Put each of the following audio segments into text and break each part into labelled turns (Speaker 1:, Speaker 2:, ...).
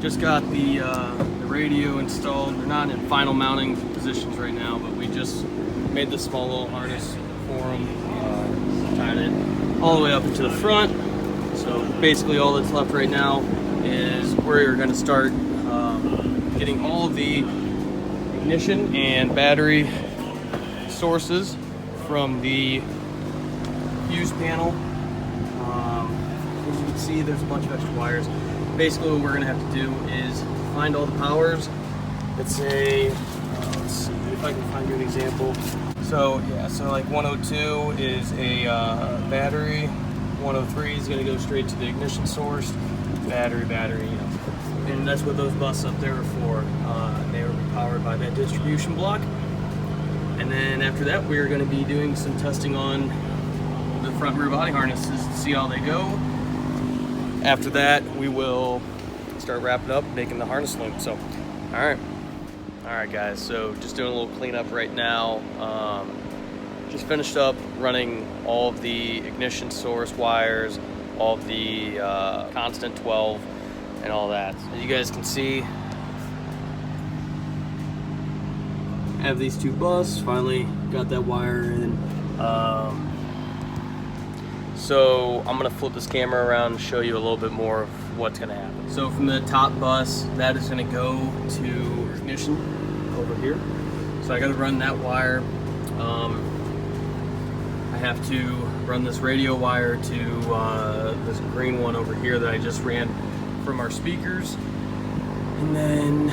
Speaker 1: Just got the radio installed. They're not in final mounting positions right now, but we just made this small little harness for them. Tied it all the way up into the front. So basically all that's left right now is we're going to start getting all of the ignition and battery sources from the fuse panel. As you can see, there's a bunch of extra wires. Basically what we're going to have to do is find all the powers. It's a, let's see if I can find you an example. So yeah, so like 102 is a battery, 103 is going to go straight to the ignition source, battery, you know. And that's what those buses up there are for. They will be powered by that distribution block. And then after that, we're going to be doing some testing on the front rear body harnesses to see how they go. After that, we will start wrapping up, making the harness loop. So, all right, guys. So just doing a little cleanup right now. Just finished up running all of the ignition source wires, all of the constant 12, and all that. As you guys can see, I have these two buses. Finally got that wire in. So I'm gonna flip this camera around and show you a little bit more of what's gonna happen. So from the top bus, that is gonna go to ignition over here. So I gotta run that wire. I have to run this radio wire to this green one over here that I just ran from our speakers. And then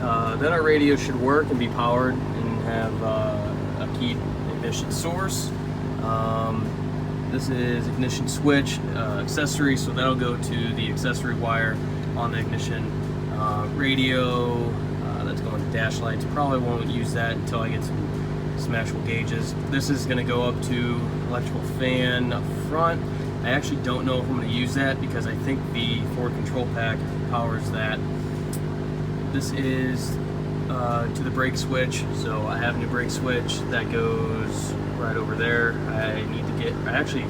Speaker 1: our radio should work and be powered and have a keyed ignition source. This is ignition switch accessory, so that'll go to the accessory wire on the ignition radio. That's going to dash lights. Probably won't use that until I get some actual gauges. This is going to go up to electrical fan up front. I actually don't know if I'm going to use that because I think the Ford control pack powers that. This is to the brake switch, so I have a new brake switch that goes right over there. I actually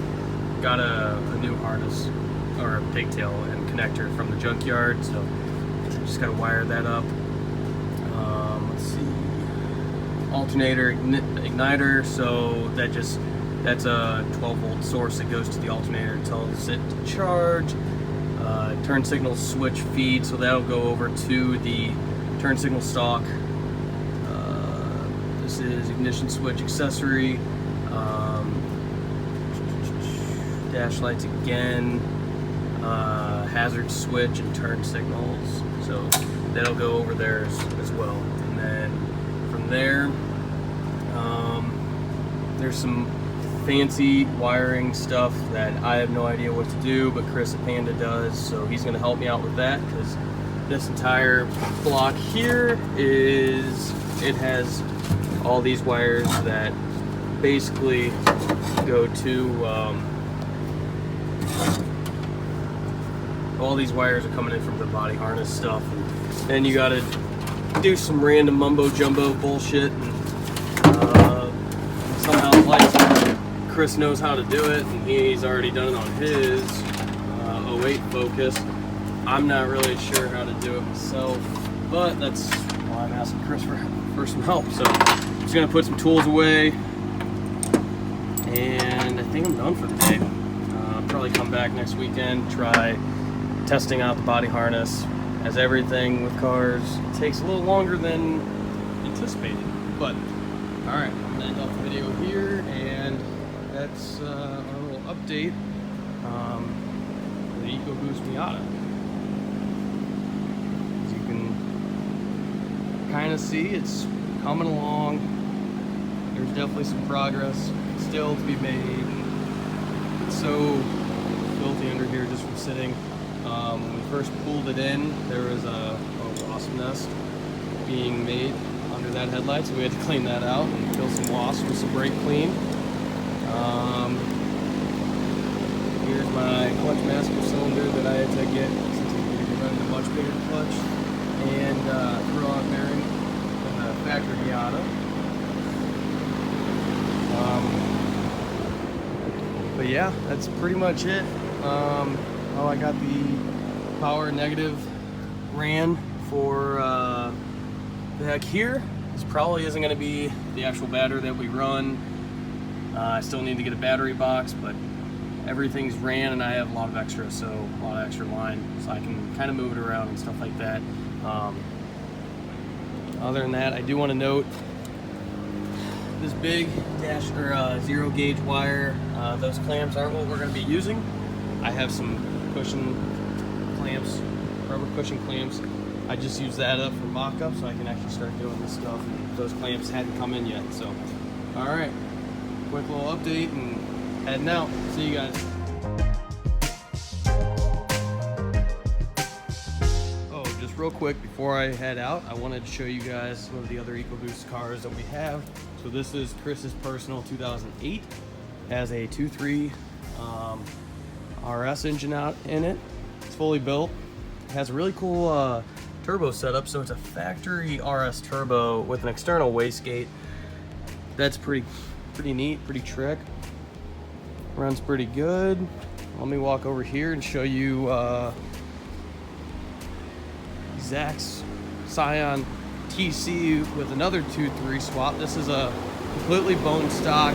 Speaker 1: got a new harness or a pigtail and connector from the junkyard, so just got to wire that up. Let's see, alternator igniter, so that's a 12 volt source that goes to the alternator, tells it to charge. Turn signal switch feed, so that'll go over to the turn signal stock. This is ignition switch accessory. Dash lights again, hazard switch and turn signals, so that'll go over there as well. And then from there, there's some fancy wiring stuff that I have no idea what to do, but Chris at Panda does, so he's going to help me out with that, because this entire block here has all these wires that basically go to all these wires are coming in from the body harness stuff, and then you got to do some random mumbo jumbo bullshit, and somehow like Chris knows how to do it, and he's already done it on his 08 Focus. I'm not really sure how to do it myself, but that's why I'm asking Chris for some help. So I'm just gonna put some tools away, and I think I'm done for the day. I'll probably come back next weekend, try testing out the body harness. As everything with cars, it takes a little longer than anticipated, but all right, I'm gonna end off the video here, and that's our little update for the EcoBoost Miata. As you can kind of see, it's coming along. There's definitely some progress still to be made. It's so filthy under here just from sitting. When we first pulled it in, there was a wasp nest being made under that headlight, so we had to clean that out and kill some wasps with some brake clean. Here's my clutch master cylinder that I had to get since I'm going to be running a much bigger clutch, and throw-on bearing from the factory Miata. But yeah, that's pretty much it. Oh, I got the power negative ran for the heck here. This probably isn't going to be the actual battery that we run. I still need to get a battery box, but everything's ran and I have a lot of extra, so a lot of extra line, so I can kind of move it around and stuff like that. Other than that, I do want to note this big dash or zero gauge wire. Those clamps aren't what we're going to be using. I have some cushion clamps, rubber cushion clamps. I just use that up for mock-up so I can actually start doing this stuff. And those clamps hadn't come in yet, so all right, quick little update and heading out. See you guys. Just real quick before I head out, I wanted to show you guys some of the other EcoBoost cars that we have. So this is Chris's personal 2008. Has a 2.3 RS engine out in it. It's fully built. It has a really cool turbo setup. So it's a factory RS turbo with an external wastegate. That's pretty neat, pretty trick. Runs pretty good. Let me walk over here and show you Zach's Scion TC with another 2.3 swap. This is a completely bone stock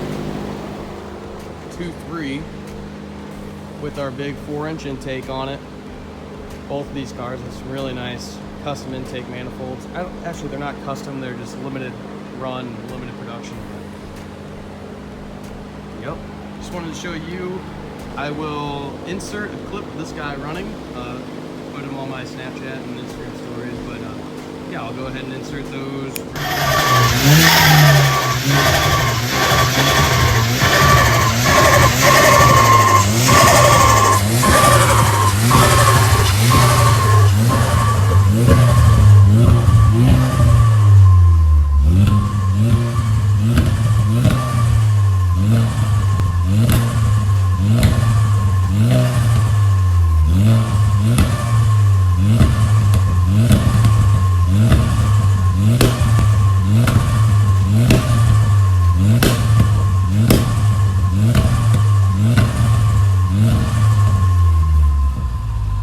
Speaker 1: 2.3 with our big 4-inch intake on it. Both of these cars have some really nice custom intake manifolds. Actually, they're not custom, they're just limited run, limited production. Yep, just wanted to show you. I will insert a clip of this guy running, put him on my Snapchat and Instagram stories, but yeah, I'll go ahead and insert those.